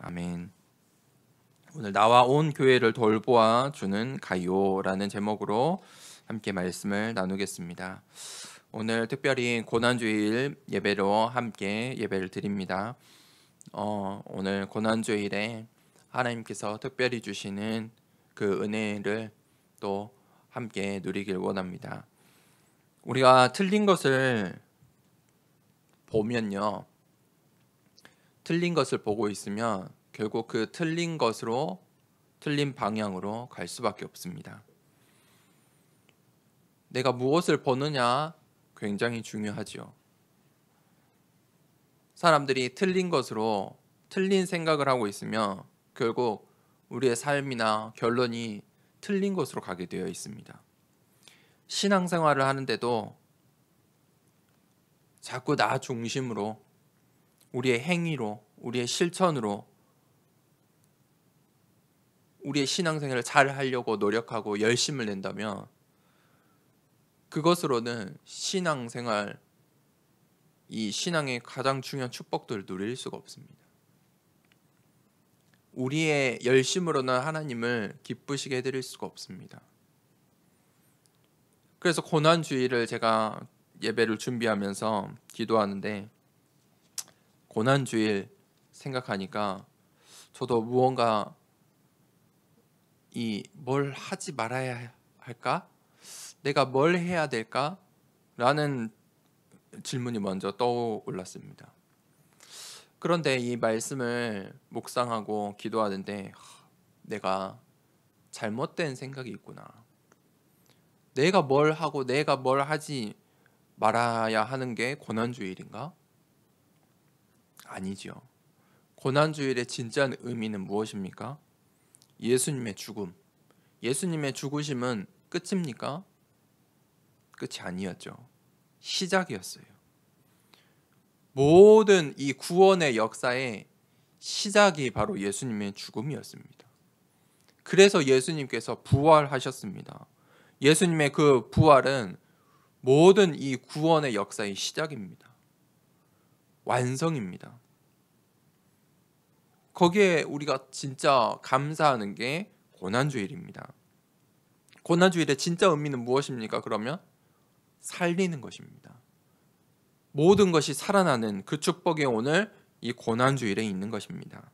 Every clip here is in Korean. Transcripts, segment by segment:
아멘. 오늘 나와 온 교회를 돌보아 주는 가요라는 제목으로 함께 말씀을 나누겠습니다. 오늘 특별히 고난주일 예배로 함께 예배를 드립니다. 오늘 고난주일에 하나님께서 특별히 주시는 그 은혜를 또 함께 누리길 원합니다. 우리가 틀린 것을 보면요, 틀린 것을 보고 있으면 결국 그 틀린 것으로, 틀린 방향으로 갈 수밖에 없습니다. 내가 무엇을 보느냐 굉장히 중요하죠. 사람들이 틀린 것으로 틀린 생각을 하고 있으면 결국 우리의 삶이나 결론이 틀린 것으로 가게 되어 있습니다. 신앙생활을 하는데도 자꾸 나 중심으로, 우리의 행위로, 우리의 실천으로 우리의 신앙생활을 잘 하려고 노력하고 열심을 낸다면 그것으로는 신앙생활, 이 신앙의 가장 중요한 축복들을 누릴 수가 없습니다. 우리의 열심으로는 하나님을 기쁘시게 해드릴 수가 없습니다. 그래서 고난주일을 제가 예배를 준비하면서 기도하는데, 고난주일 생각하니까 저도 무언가 뭘 하지 말아야 할까? 내가 뭘 해야 될까? 라는 질문이 먼저 떠올랐습니다. 그런데 이 말씀을 묵상하고 기도하는데 내가 잘못된 생각이 있구나. 내가 뭘 하고 내가 뭘 하지 말아야 하는 게 고난주일인가? 아니죠. 고난주일의 진짜 의미는 무엇입니까? 예수님의 죽음. 예수님의 죽으심은 끝입니까? 끝이 아니었죠. 시작이었어요. 모든 이 구원의 역사의 시작이 바로 예수님의 죽음이었습니다. 그래서 예수님께서 부활하셨습니다. 예수님의 그 부활은 모든 이 구원의 역사의 시작입니다. 완성입니다. 거기에 우리가 진짜 감사하는 게 고난주일입니다. 고난주일의 진짜 의미는 무엇입니까? 그러면 살리는 것입니다. 모든 것이 살아나는 그 축복이 오늘 이 고난주일에 있는 것입니다.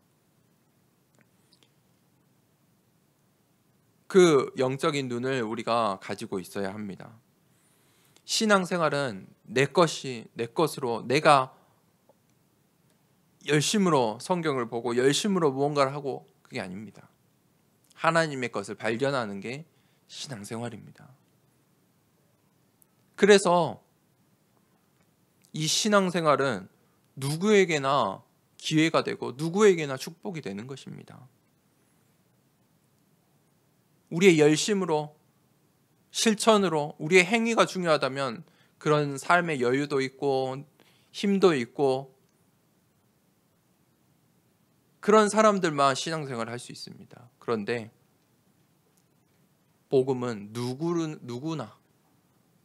그 영적인 눈을 우리가 가지고 있어야 합니다. 신앙생활은 내 것으로, 내가 열심으로 성경을 보고 열심으로 무언가를 하고, 그게 아닙니다. 하나님의 것을 발견하는 게 신앙생활입니다. 그래서 이 신앙생활은 누구에게나 기회가 되고 누구에게나 축복이 되는 것입니다. 우리의 열심으로, 실천으로, 우리의 행위가 중요하다면 그런 삶의 여유도 있고 힘도 있고 그런 사람들만 신앙생활을 할 수 있습니다. 그런데 복음은 누구나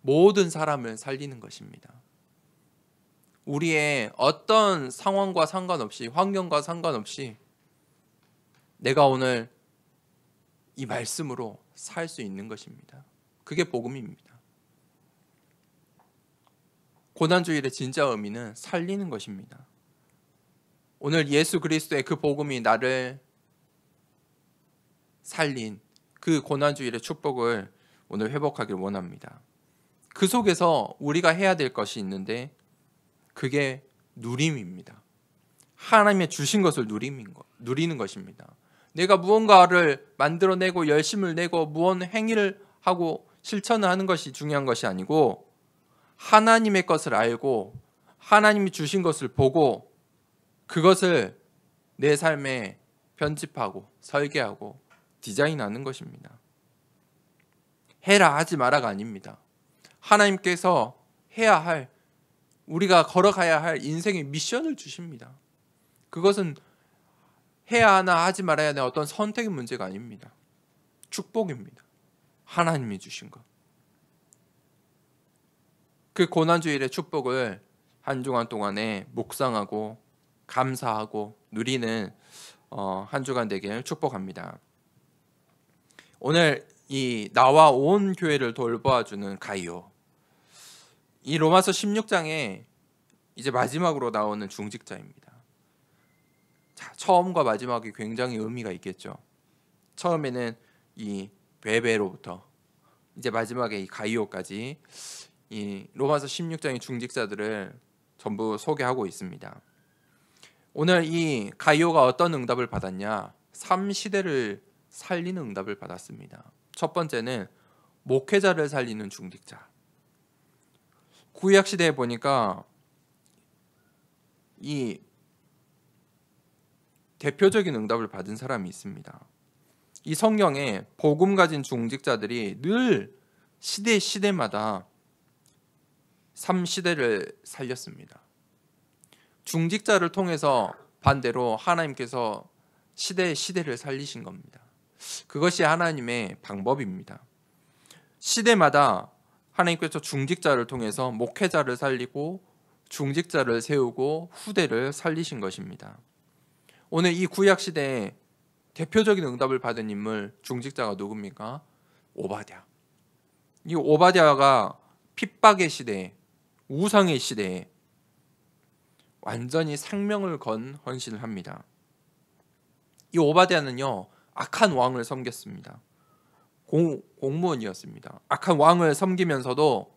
모든 사람을 살리는 것입니다. 우리의 어떤 상황과 상관없이, 환경과 상관없이 내가 오늘 이 말씀으로 살 수 있는 것입니다. 그게 복음입니다. 고난주일의 진짜 의미는 살리는 것입니다. 오늘 예수 그리스도의 그 복음이 나를 살린 그 고난주일의 축복을 오늘 회복하길 원합니다. 그 속에서 우리가 해야 될 것이 있는데 그게 누림입니다. 하나님의 주신 것을 누리는 것입니다. 내가 무언가를 만들어내고 열심을 내고 무언 행위를 하고 실천을 하는 것이 중요한 것이 아니고, 하나님의 것을 알고 하나님이 주신 것을 보고 그것을 내 삶에 편집하고 설계하고 디자인하는 것입니다. 해라 하지 마라가 아닙니다. 하나님께서 해야 할, 우리가 걸어가야 할 인생의 미션을 주십니다. 그것은 해야 하나 하지 말아야 하는 어떤 선택의 문제가 아닙니다. 축복입니다. 하나님이 주신 것. 그 고난주일의 축복을 한 주간 동안에 묵상하고 감사하고 누리는 한 주간 되길 축복합니다. 오늘 이 나와 온 교회를 돌보아주는 가이오, 이 로마서 16장에 이제 마지막으로 나오는 중직자입니다. 자, 처음과 마지막이 굉장히 의미가 있겠죠. 처음에는 이 베베로부터 이제 마지막에 이 가이오까지 이 로마서 16장의 중직자들을 전부 소개하고 있습니다. 오늘 이 가이오가 어떤 응답을 받았냐? 3시대를 살리는 응답을 받았습니다. 첫 번째는 목회자를 살리는 중직자. 구약 시대에 보니까 이 대표적인 응답을 받은 사람이 있습니다. 이 성경에 복음 가진 중직자들이 늘 시대마다 3시대를 살렸습니다. 중직자를 통해서 반대로 하나님께서 시대를 살리신 겁니다. 그것이 하나님의 방법입니다. 시대마다 하나님께서 중직자를 통해서 목회자를 살리고 중직자를 세우고 후대를 살리신 것입니다. 오늘 이 구약 시대에 대표적인 응답을 받은 인물 중직자가 누굽니까? 오바댜. 이 오바댜가 핍박의 시대에, 우상의 시대에 완전히 생명을 건 헌신을 합니다. 이 오바댜는요, 악한 왕을 섬겼습니다. 공무원이었습니다. 악한 왕을 섬기면서도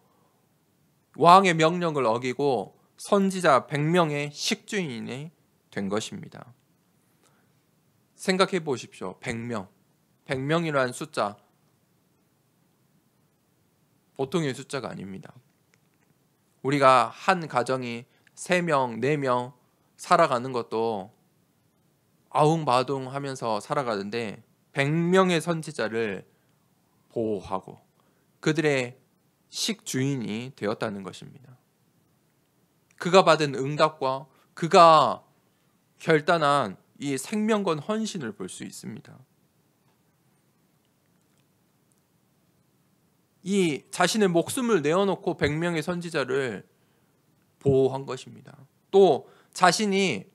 왕의 명령을 어기고 선지자 100명의 식주인이 된 것입니다. 생각해 보십시오. 100명. 100명이라는 숫자 보통의 숫자가 아닙니다. 우리가 한 가정이 3명, 4명 살아가는 것도 아웅바둥 하면서 살아가는데 100명의 선지자를 보호하고 그들의 식주인이 되었다는 것입니다. 그가 받은 응답과 그가 결단한 이 생명건 헌신을 볼 수 있습니다. 이 자신의 목숨을 내어놓고 100명의 선지자를 보호한 것입니다. 또 자신이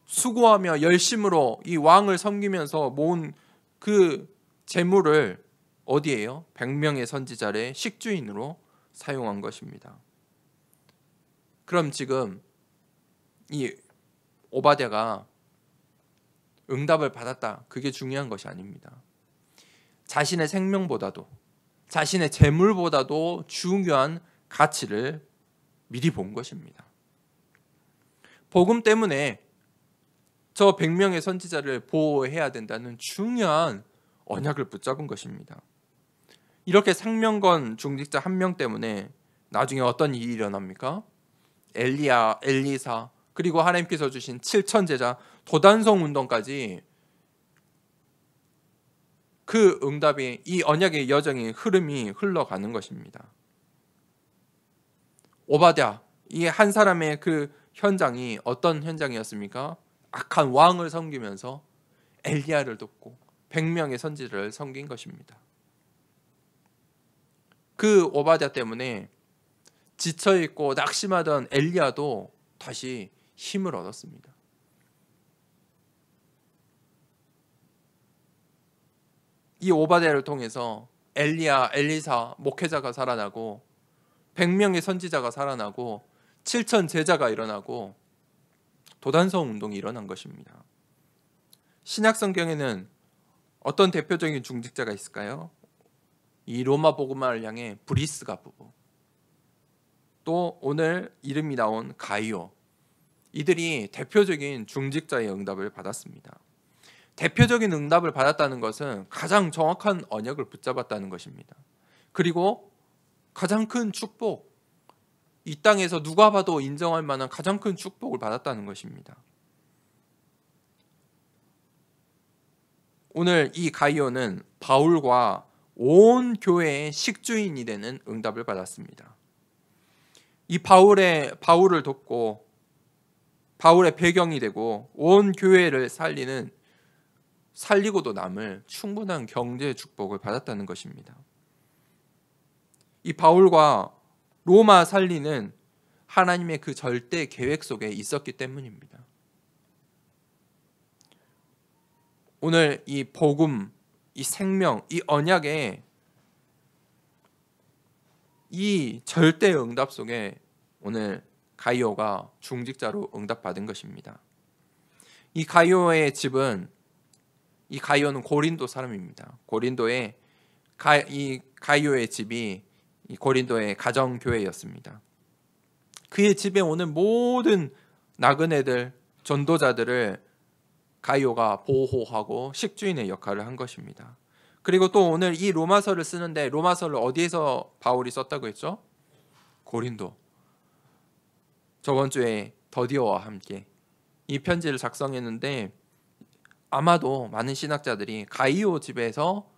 수고하며 열심으로 이 왕을 섬기면서 모은 그 재물을 어디에요? 100명의 선지자의 식주인으로 사용한 것입니다. 그럼 지금 이 오바댜가 응답을 받았다, 그게 중요한 것이 아닙니다. 자신의 생명보다도 자신의 재물보다도 중요한 가치를 미리 본 것입니다. 복음 때문에 저 100명의 선지자를 보호해야 된다는 중요한 언약을 붙잡은 것입니다. 이렇게 생명건 중직자 1명 때문에 나중에 어떤 일이 일어납니까? 엘리야, 엘리사, 그리고 하나님께서 주신 7천 제자, 도단성 운동까지 그 응답이, 이 언약의 여정이 흐름이 흘러가는 것입니다. 오바댜, 이 한 사람의 그 현장이 어떤 현장이었습니까? 악한 왕을 섬기면서 엘리야를 돕고 100명의 선지자를 섬긴 것입니다. 그 오바댜 때문에 지쳐있고 낙심하던 엘리야도 다시 힘을 얻었습니다. 이 오바댜를 통해서 엘리야, 엘리사, 목회자가 살아나고 100명의 선지자가 살아나고 7천 제자가 일어나고 도단성 운동이 일어난 것입니다. 신약 성경에는 어떤 대표적인 중직자가 있을까요? 이 로마 복음화를 향해 브리스가 부부, 또 오늘 이름이 나온 가이오, 이들이 대표적인 중직자의 응답을 받았습니다. 대표적인 응답을 받았다는 것은 가장 정확한 언약을 붙잡았다는 것입니다. 그리고 가장 큰 축복, 이 땅에서 누가 봐도 인정할 만한 가장 큰 축복을 받았다는 것입니다. 오늘 이 가이오는 바울과 온 교회의 식주인이 되는 응답을 받았습니다. 이 바울을 돕고 바울의 배경이 되고 온 교회를 살리고도 남을 충분한 경제 축복을 받았다는 것입니다. 이 바울과 로마 살리는 하나님의 그 절대 계획 속에 있었기 때문입니다. 오늘 이 복음, 이 생명, 이 언약의 이 절대 응답 속에 오늘 가이오가 중직자로 응답받은 것입니다. 이 가이오의 집은, 이 가이오는 고린도 사람입니다. 고린도의 이 가이오의 집이 이 고린도의 가정교회였습니다. 그의 집에 오는 모든 나그네들, 전도자들을 가이오가 보호하고 식주인의 역할을 한 것입니다. 그리고 또 오늘 이 로마서를 쓰는데, 로마서를 어디에서 바울이 썼다고 했죠? 고린도. 저번 주에 더디어와 함께 이 편지를 작성했는데, 아마도 많은 신학자들이 가이오 집에서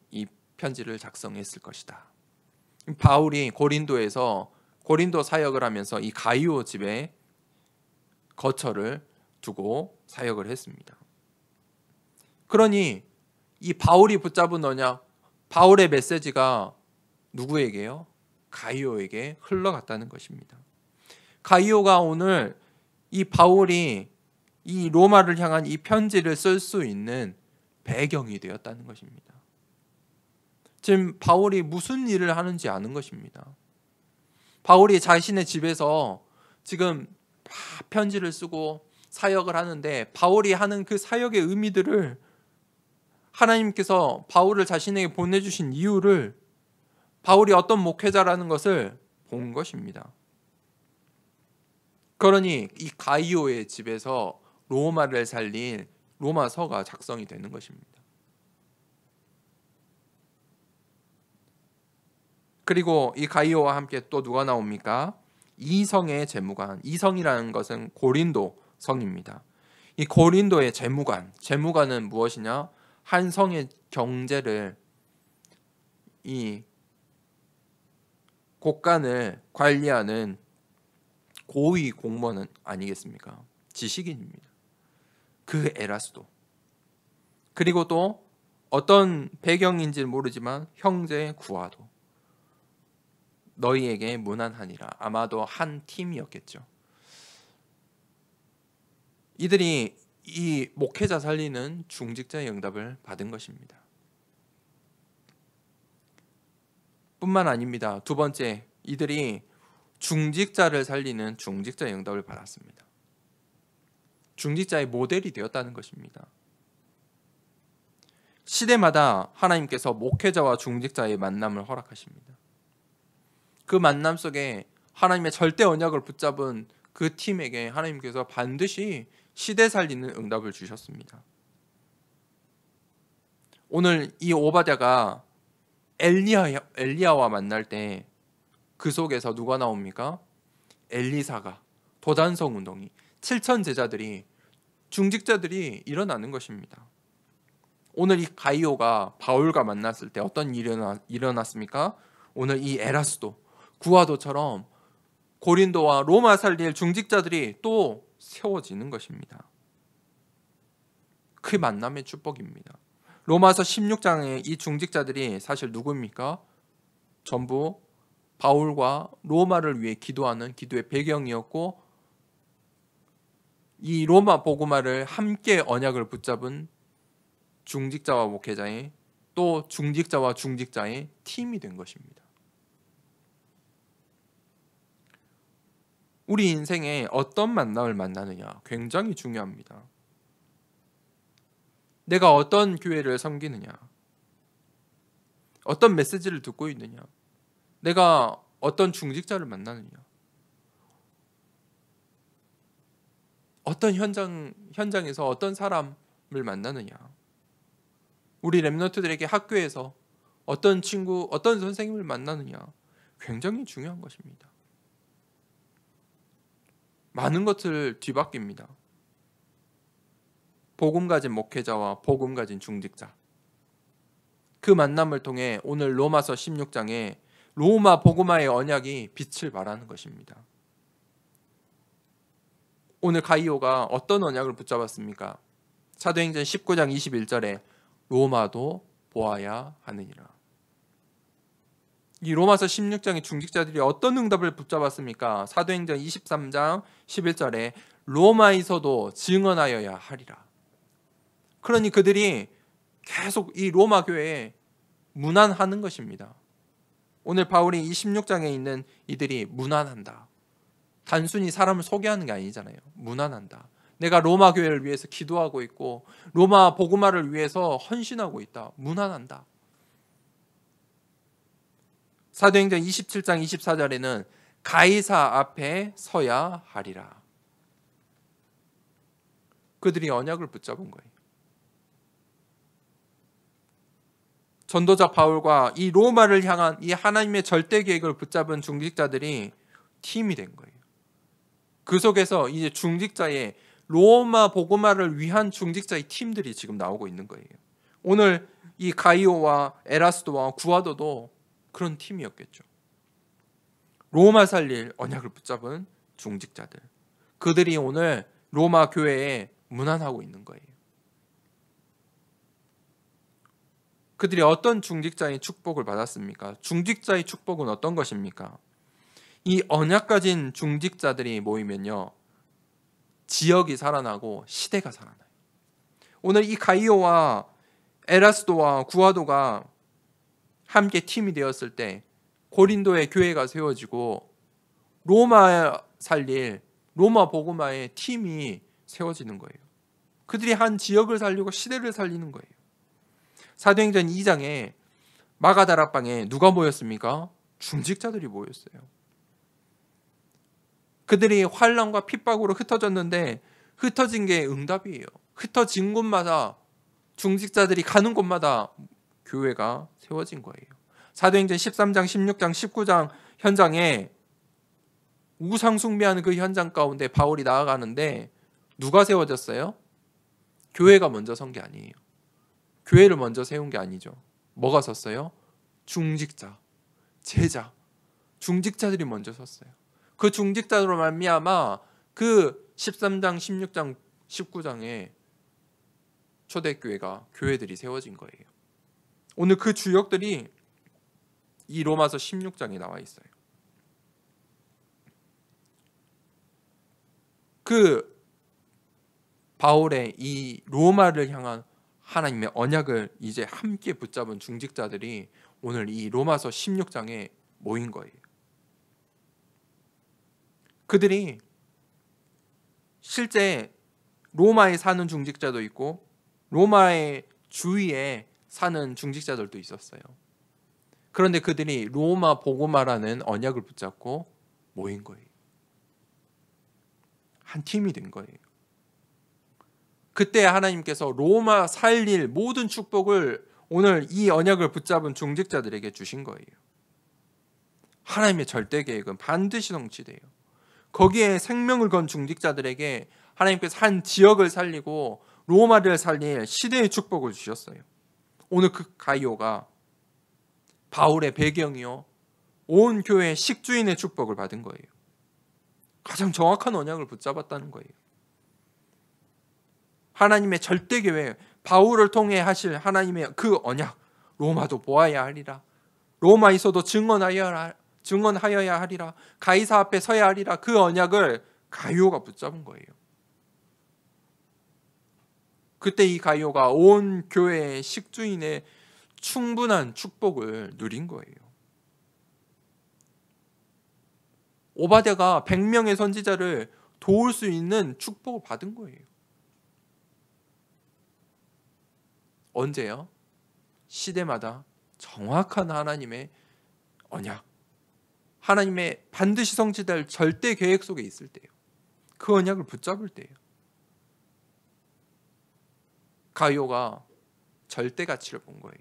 이 편지를 작성했을 것이다. 바울이 고린도에서 고린도 사역을 하면서 이 가이오 집에 거처를 두고 사역을 했습니다. 그러니 이 바울이 붙잡은 언약, 바울의 메시지가 누구에게요? 가이오에게 흘러갔다는 것입니다. 가이오가 오늘 이 바울이 이 로마를 향한 이 편지를 쓸 수 있는 배경이 되었다는 것입니다. 지금 바울이 무슨 일을 하는지 아는 것입니다. 바울이 자신의 집에서 지금 편지를 쓰고 사역을 하는데, 바울이 하는 그 사역의 의미들을, 하나님께서 바울을 자신에게 보내주신 이유를, 바울이 어떤 목회자라는 것을 본 것입니다. 그러니 이 가이오의 집에서 로마를 살린 로마서가 작성이 되는 것입니다. 그리고 이 가이오와 함께 또 누가 나옵니까? 이성의 재무관. 이성이라는 것은 고린도 성입니다. 이 고린도의 재무관은 무엇이냐? 한 성의 경제를, 이 곳간을 관리하는 고위 공무원 아니겠습니까? 지식인입니다. 그 에라스도. 그리고 또 어떤 배경인지는 모르지만 형제 구하도 너희에게 무난하니라. 아마도 한 팀이었겠죠. 이들이 이 목회자 살리는 중직자의 응답을 받은 것입니다. 뿐만 아닙니다. 두 번째, 이들이 중직자를 살리는 중직자의 응답을 받았습니다. 중직자의 모델이 되었다는 것입니다. 시대마다 하나님께서 목회자와 중직자의 만남을 허락하십니다. 그 만남 속에 하나님의 절대 언약을 붙잡은 그 팀에게 하나님께서 반드시 시대 살리는 응답을 주셨습니다. 오늘 이 오바댜가 엘리야와 만날 때 그 속에서 누가 나옵니까? 엘리사가, 도단성 운동이, 7천 제자들이, 중직자들이 일어나는 것입니다. 오늘 이 가이오가 바울과 만났을 때 어떤 일이 일어났습니까? 오늘 이 에라스도, 구하도처럼 고린도와 로마 살릴 중직자들이 또 세워지는 것입니다. 그 만남의 축복입니다. 로마서 16장의 이 중직자들이 사실 누구입니까? 전부 바울과 로마를 위해 기도하는 기도의 배경이었고, 이 로마 복음화를 함께 언약을 붙잡은 중직자와 목회자의, 또 중직자와 중직자의 팀이 된 것입니다. 우리 인생에 어떤 만남을 만나느냐 굉장히 중요합니다. 내가 어떤 교회를 섬기느냐, 어떤 메시지를 듣고 있느냐, 내가 어떤 중직자를 만나느냐, 어떤 현장에서 어떤 사람을 만나느냐, 우리 랩런트들에게 학교에서 어떤 친구, 어떤 선생님을 만나느냐 굉장히 중요한 것입니다. 많은 것을 뒤바뀝니다. 복음 가진 목회자와 복음 가진 중직자, 그 만남을 통해 오늘 로마서 16장에 로마 복음화의 언약이 빛을 발하는 것입니다. 오늘 가이오가 어떤 언약을 붙잡았습니까? 사도행전 19장 21절에 로마도 보아야 하느니라. 이 로마서 16장의 중직자들이 어떤 응답을 붙잡았습니까? 사도행전 23장 11절에 로마에서도 증언하여야 하리라. 그러니 그들이 계속 이 로마 교회에 문안하는 것입니다. 오늘 바울이 이 16장에 있는 이들이 문안한다. 단순히 사람을 소개하는 게 아니잖아요. 문안한다. 내가 로마 교회를 위해서 기도하고 있고 로마 복음화를 위해서 헌신하고 있다. 문안한다. 사도행전 27장 24절에는 가이사 앞에 서야 하리라. 그들이 언약을 붙잡은 거예요. 전도자 바울과 이 로마를 향한 이 하나님의 절대 계획을 붙잡은 중직자들이 팀이 된 거예요. 그 속에서 이제 중직자의 로마 복음화를 위한 중직자의 팀들이 지금 나오고 있는 거예요. 오늘 이 가이오와 에라스도와 구아도도 그런 팀이었겠죠. 로마 살릴 언약을 붙잡은 중직자들. 그들이 오늘 로마 교회에 문안하고 있는 거예요. 그들이 어떤 중직자의 축복을 받았습니까? 중직자의 축복은 어떤 것입니까? 이 언약 가진 중직자들이 모이면요, 지역이 살아나고 시대가 살아나요. 오늘 이 가이오와 에라스도와 구아도가 함께 팀이 되었을 때 고린도의 교회가 세워지고 로마 살릴 로마 복음화의 팀이 세워지는 거예요. 그들이 한 지역을 살리고 시대를 살리는 거예요. 사도행전 2장에 마가다락방에 누가 모였습니까? 중직자들이 모였어요. 그들이 환난과 핍박으로 흩어졌는데 흩어진 게 응답이에요. 흩어진 곳마다 중직자들이 가는 곳마다 교회가 세워진 거예요. 사도행전 13장, 16장, 19장 현장에 우상 숭배하는 그 현장 가운데 바울이 나아가는데 누가 세워졌어요? 교회가 먼저 선 게 아니에요. 교회를 먼저 세운 게 아니죠. 뭐가 섰어요? 중직자, 제자, 중직자들이 먼저 섰어요. 그 중직자로 말미암아 그 13장, 16장, 19장에 초대교회가 교회들이 세워진 거예요. 오늘 그 주역들이 이 로마서 16장에 나와 있어요. 그 바울의 이 로마를 향한 하나님의 언약을 이제 함께 붙잡은 중직자들이 오늘 이 로마서 16장에 모인 거예요. 그들이 실제 로마에 사는 중직자도 있고 로마의 주위에 사는 중직자들도 있었어요. 그런데 그들이 로마 복음화라는 언약을 붙잡고 모인 거예요. 한 팀이 된 거예요. 그때 하나님께서 로마 살릴 모든 축복을 오늘 이 언약을 붙잡은 중직자들에게 주신 거예요. 하나님의 절대 계획은 반드시 성취돼요. 거기에 생명을 건 중직자들에게 하나님께서 한 지역을 살리고 로마를 살릴 시대의 축복을 주셨어요. 오늘 그 가이오가 바울의 배경이요, 온 교회의 식주인의 축복을 받은 거예요. 가장 정확한 언약을 붙잡았다는 거예요. 하나님의 절대 계획, 바울을 통해 하실 하나님의 그 언약, 로마도 보아야 하리라, 로마에서도 증언하여야 하리라, 가이사 앞에 서야 하리라, 그 언약을 가이오가 붙잡은 거예요. 그때 이 가이오가 온 교회의 식주인의 충분한 축복을 누린 거예요. 오바댜가 100명의 선지자를 도울 수 있는 축복을 받은 거예요. 언제요? 시대마다 정확한 하나님의 언약, 하나님의 반드시 성취될 절대 계획 속에 있을 때요. 그 언약을 붙잡을 때요. 가이오가 절대 가치를 본 거예요.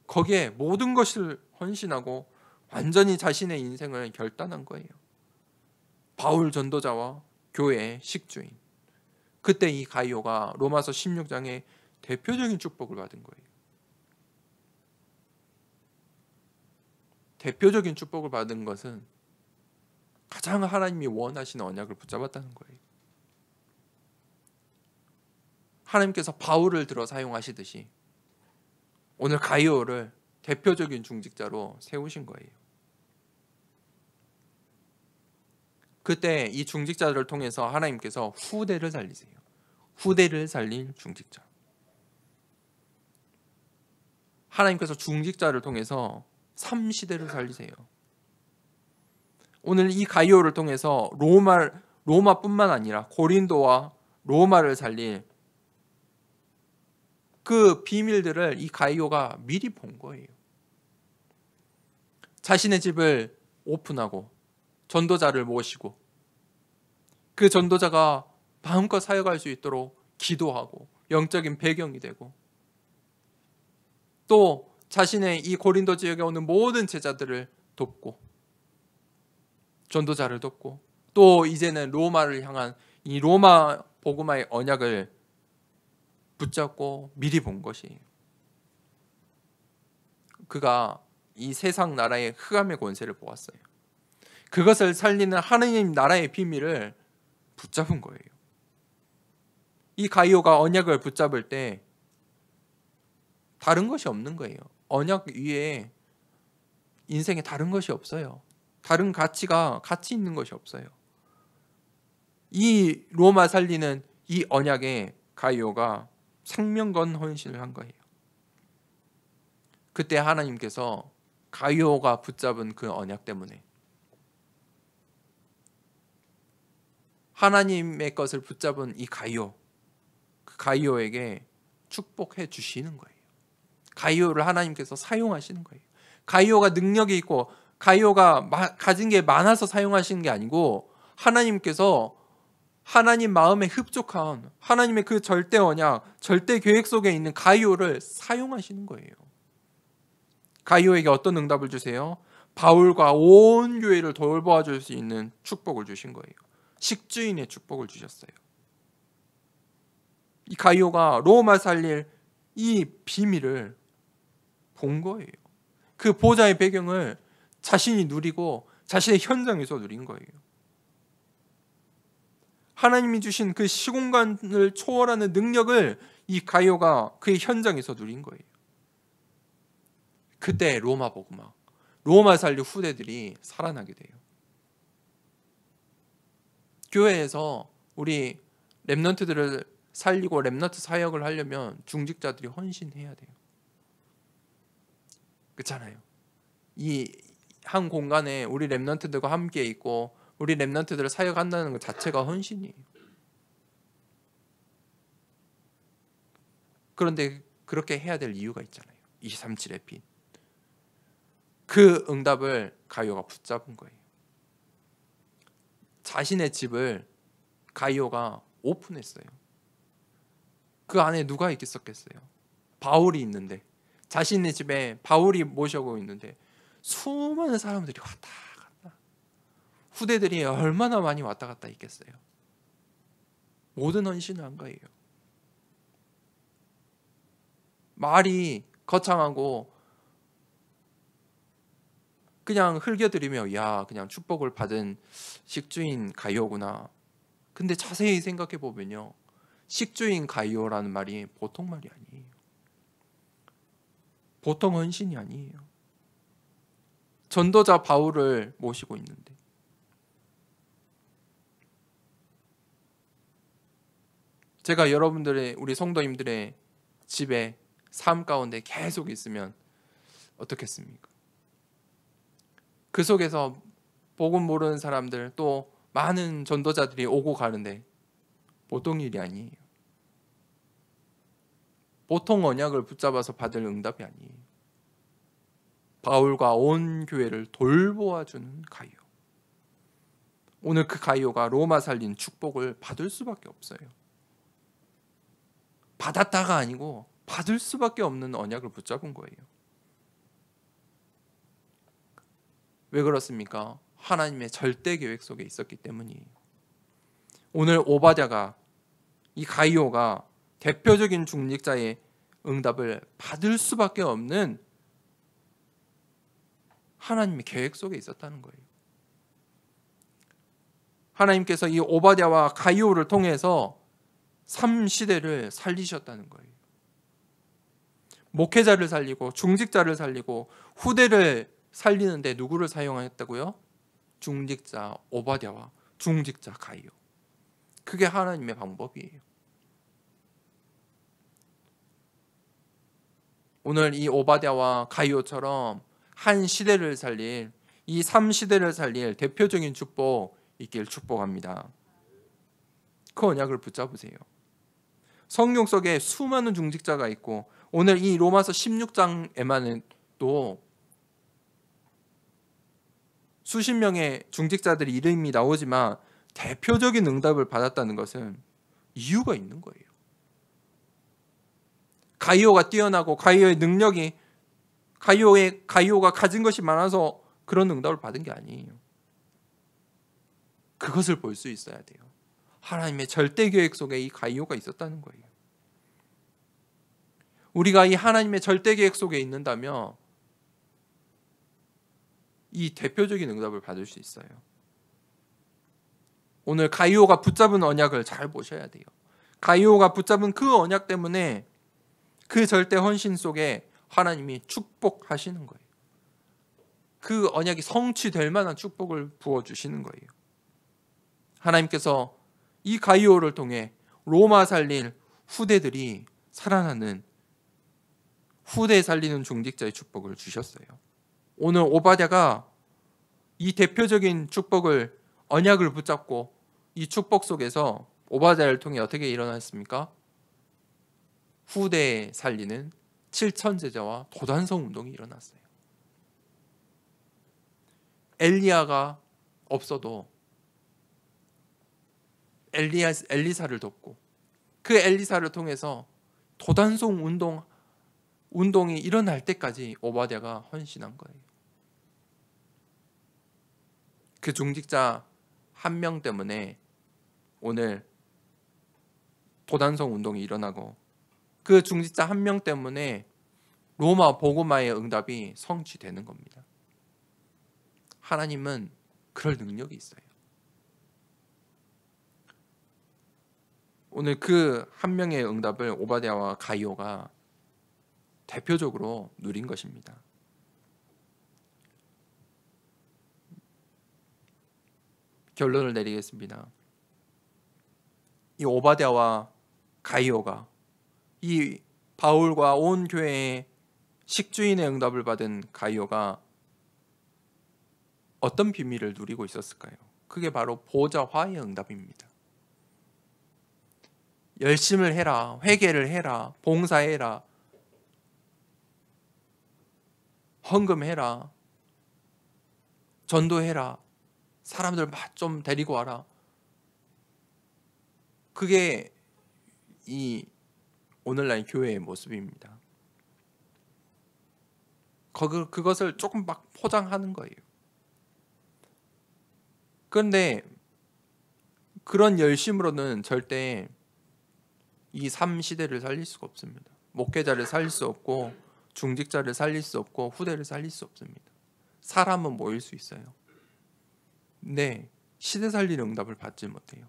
거기에 모든 것을 헌신하고 완전히 자신의 인생을 결단한 거예요. 바울 전도자와 교회의 식주인. 그때 이 가이오가 로마서 16장에 대표적인 축복을 받은 거예요. 대표적인 축복을 받은 것은 가장 하나님이 원하시는 언약을 붙잡았다는 거예요. 하나님께서 바울을 들어 사용하시듯이 오늘 가이오를 대표적인 중직자로 세우신 거예요. 그때 이 중직자들을 통해서 하나님께서 후대를 살리세요. 후대를 살릴 중직자. 하나님께서 중직자를 통해서 3시대를 살리세요. 오늘 이 가이오를 통해서 로마뿐만 아니라 고린도와 로마를 살릴 그 비밀들을 이 가이오가 미리 본 거예요. 자신의 집을 오픈하고 전도자를 모시고 그 전도자가 마음껏 사역할 수 있도록 기도하고 영적인 배경이 되고 또 자신의 이 고린도 지역에 오는 모든 제자들을 돕고 전도자를 돕고 또 이제는 로마를 향한 이 로마 복음화의 언약을 붙잡고 미리 본 것이에요. 그가 이 세상 나라의 흑암의 권세를 보았어요. 그것을 살리는 하느님 나라의 비밀을 붙잡은 거예요. 이 가이오가 언약을 붙잡을 때 다른 것이 없는 거예요. 언약 위에 인생에 다른 것이 없어요. 다른 가치 있는 것이 없어요. 이 로마 살리는 이 언약에 가이오가 생명건 헌신을 한 거예요. 그때 하나님께서 가이오가 붙잡은 그 언약 때문에 하나님의 것을 붙잡은 이 가이오, 그 가이오에게 축복해 주시는 거예요. 가이오를 하나님께서 사용하시는 거예요. 가이오가 능력이 있고 가이오가 가진 게 많아서 사용하시는 게 아니고 하나님께서 하나님 마음에 흡족한 하나님의 그 절대 언약, 절대 계획 속에 있는 가이오를 사용하시는 거예요. 가이오에게 어떤 응답을 주세요? 바울과 온 교회를 돌보아 줄 수 있는 축복을 주신 거예요. 식주인의 축복을 주셨어요. 이 가이오가 로마 살릴 이 비밀을 본 거예요. 그 보좌의 배경을 자신이 누리고 자신의 현장에서 누린 거예요. 하나님이 주신 그 시공간을 초월하는 능력을 이 가이오가 그의 현장에서 누린 거예요. 그때 로마 복음화, 로마 살릴 후대들이 살아나게 돼요. 교회에서 우리 렘넌트들을 살리고 렘넌트 사역을 하려면 중직자들이 헌신해야 돼요. 그렇잖아요. 이 한 공간에 우리 렘넌트들과 함께 있고 우리 렘넌트들을 사역한다는 것 자체가 헌신이에요. 그런데 그렇게 해야 될 이유가 있잖아요. 237의 빛. 그 응답을 가이오가 붙잡은 거예요. 자신의 집을 가이오가 오픈했어요. 그 안에 누가 있겠었겠어요? 바울이 있는데, 자신의 집에 바울이 모셔고 있는데 수많은 사람들이 왔다 갔다, 후대들이 얼마나 많이 왔다 갔다 있겠어요? 모든 헌신을 한 거예요. 말이 거창하고 그냥 흘겨드리며 야 그냥 축복을 받은 식주인 가이오구나. 근데 자세히 생각해 보면요, 식주인 가이오라는 말이 보통 말이 아니에요. 보통 헌신이 아니에요. 전도자 바울을 모시고 있는데 제가 여러분들의 우리 성도님들의 집에 삶 가운데 계속 있으면 어떻겠습니까? 그 속에서 복음 모르는 사람들 또 많은 전도자들이 오고 가는데 보통 일이 아니에요. 보통 언약을 붙잡아서 받을 응답이 아니에요. 바울과 온 교회를 돌보아주는 가이오. 오늘 그 가이오가 로마 살린 축복을 받을 수밖에 없어요. 받았다가 아니고 받을 수밖에 없는 언약을 붙잡은 거예요. 왜 그렇습니까? 하나님의 절대 계획 속에 있었기 때문이에요. 오늘 오바댜가, 이 가이오가 대표적인 중직자의 응답을 받을 수밖에 없는 하나님의 계획 속에 있었다는 거예요. 하나님께서 이 오바댜와 가이오를 통해서 3시대를 살리셨다는 거예요. 목회자를 살리고 중직자를 살리고 후대를 살리는데 누구를 사용하였다고요? 중직자 오바댜와 중직자 가이오. 그게 하나님의 방법이에요. 오늘 이 오바댜와 가이오처럼 한 시대를 살릴, 이 3시대를 살릴 대표적인 축복 있길 축복합니다. 그 언약을 붙잡으세요. 성경 속에 수많은 중직자가 있고 오늘 이 로마서 16장에만은 또 수십 명의 중직자들의 이름이 나오지만 대표적인 응답을 받았다는 것은 이유가 있는 거예요. 가이오가 뛰어나고 가이오의 능력이 가이오가 가진 것이 많아서 그런 응답을 받은 게 아니에요. 그것을 볼 수 있어야 돼요. 하나님의 절대 계획 속에 이 가이오가 있었다는 거예요. 우리가 이 하나님의 절대 계획 속에 있는다면 이 대표적인 응답을 받을 수 있어요. 오늘 가이오가 붙잡은 언약을 잘 보셔야 돼요. 가이오가 붙잡은 그 언약 때문에 그 절대 헌신 속에 하나님이 축복하시는 거예요. 그 언약이 성취될 만한 축복을 부어주시는 거예요. 하나님께서 이 가이오를 통해 로마 살릴 후대들이 살아나는, 후대 살리는 중직자의 축복을 주셨어요. 오늘 오바댜가 이 대표적인 축복을, 언약을 붙잡고 이 축복 속에서 오바댜를 통해 어떻게 일어났습니까? 후대에 살리는 7천제자와 도단성 운동이 일어났어요. 엘리야가 없어도 엘리사를 돕고 그 엘리사를 통해서 도단성 운동이 일어날 때까지 오바댜가 헌신한 거예요. 그 중직자 한 명 때문에 오늘 도단성 운동이 일어나고 그 중직자 한 명 때문에 로마 복음화의 응답이 성취되는 겁니다. 하나님은 그럴 능력이 있어요. 오늘 그 한 명의 응답을 오바댜와 가이오가 대표적으로 누린 것입니다. 결론을 내리겠습니다. 이 오바댜와 가이오가, 이 바울과 온 교회의 식주인의 응답을 받은 가이오가 어떤 비밀을 누리고 있었을까요? 그게 바로 보좌화의 응답입니다. 열심을 해라, 회개를 해라, 봉사해라, 헌금해라, 전도해라, 사람들 좀 데리고 와라. 그게 이 오늘날 교회의 모습입니다. 그것을 조금 막 포장하는 거예요. 그런데 그런 열심으로는 절대 이 3시대를 살릴 수가 없습니다. 목회자를 살릴 수 없고 중직자를 살릴 수 없고 후대를 살릴 수 없습니다. 사람은 모일 수 있어요. 근데 시대 살리는 응답을 받지 못해요.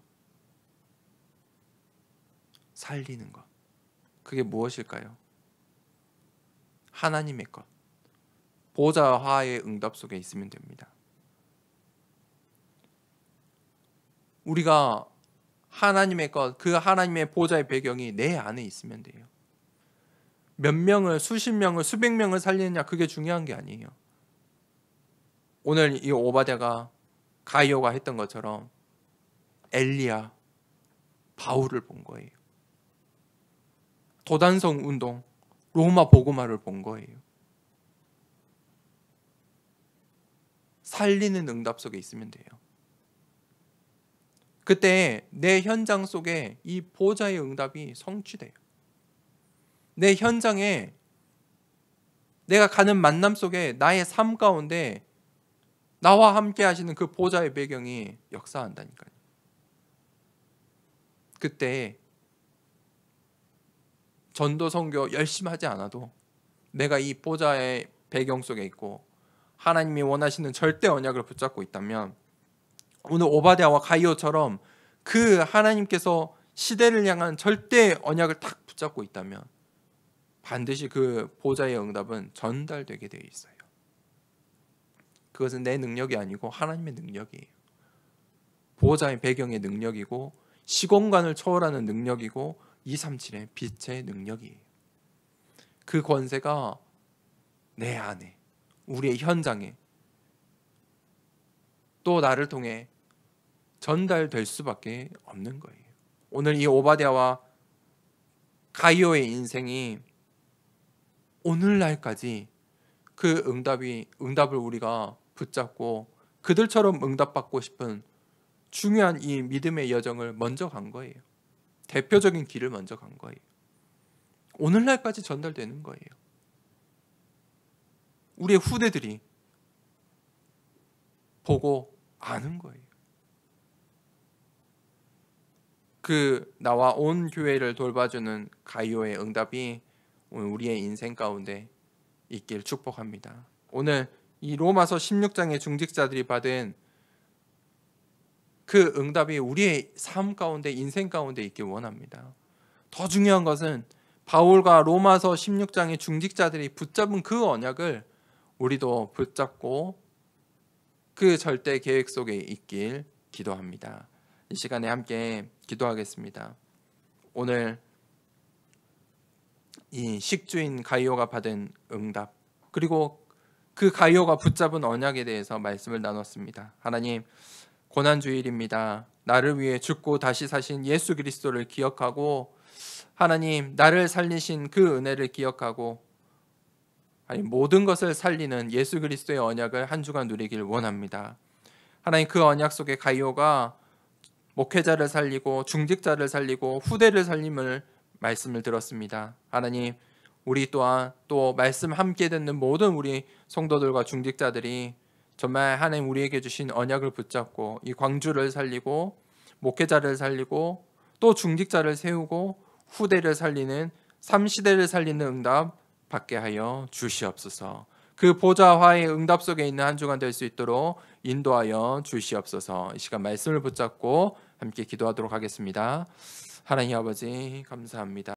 살리는 것, 그게 무엇일까요? 하나님의 것, 보좌화의 응답 속에 있으면 됩니다. 우리가 하나님의 것, 그 하나님의 보좌의 배경이 내 안에 있으면 돼요. 몇 명을, 수십 명을, 수백 명을 살리느냐, 그게 중요한 게 아니에요. 오늘 이 오바댜가, 가이오가 했던 것처럼 엘리야, 바울을 본 거예요. 도단성 운동, 로마 복음화를 본 거예요. 살리는 응답 속에 있으면 돼요. 그때 내 현장 속에 이 보좌의 응답이 성취돼요. 내 현장에, 내가 가는 만남 속에, 나의 삶 가운데 나와 함께 하시는 그 보좌의 배경이 역사한다니까요. 그때 전도 선교 열심히 하지 않아도 내가 이 보좌의 배경 속에 있고 하나님이 원하시는 절대 언약을 붙잡고 있다면, 오늘 오바댜와 가이오처럼 그 하나님께서 시대를 향한 절대 언약을 딱 붙잡고 있다면 반드시 그 보좌의 응답은 전달되게 되어 있어요. 그것은 내 능력이 아니고 하나님의 능력이에요. 보좌의 배경의 능력이고 시공간을 초월하는 능력이고 237의 빛의 능력이에요. 그 권세가 내 안에, 우리의 현장에 또 나를 통해 전달될 수밖에 없는 거예요. 오늘 이 오바댜와 가이오의 인생이 오늘날까지 그 응답을 우리가 붙잡고 그들처럼 응답받고 싶은 중요한 이 믿음의 여정을 먼저 간 거예요. 대표적인 길을 먼저 간 거예요. 오늘날까지 전달되는 거예요. 우리의 후대들이 보고 아는 거예요. 그 나와 온 교회를 돌봐주는 가이오의 응답이 오늘 우리의 인생 가운데 있길 축복합니다. 오늘 이 로마서 16장의 중직자들이 받은 그 응답이 우리의 삶 가운데, 인생 가운데 있길 원합니다. 더 중요한 것은 바울과 로마서 16장의 중직자들이 붙잡은 그 언약을 우리도 붙잡고 그 절대 계획 속에 있길 기도합니다. 이 시간에 함께 기도하겠습니다. 오늘 이 식주인 가이오가 받은 응답, 그리고 그 가이오가 붙잡은 언약에 대해서 말씀을 나눴습니다. 하나님, 고난주일입니다. 나를 위해 죽고 다시 사신 예수 그리스도를 기억하고, 하나님 나를 살리신 그 은혜를 기억하고, 모든 것을 살리는 예수 그리스도의 언약을 한 주간 누리길 원합니다. 하나님, 그 언약 속에 가이오가 목회자를 살리고 중직자를 살리고 후대를 살림을 말씀을 들었습니다. 하나님, 우리 또한 또 말씀 함께 듣는 모든 우리 성도들과 중직자들이 정말 하나님 우리에게 주신 언약을 붙잡고 이 광주를 살리고 목회자를 살리고 또 중직자를 세우고 후대를 살리는 3시대를 살리는 응답 받게 하여 주시옵소서. 그 보좌화의 응답 속에 있는 한 주간 될 수 있도록 인도하여 주시옵소서. 이 시간 말씀을 붙잡고 함께 기도하도록 하겠습니다. 하나님 아버지, 감사합니다.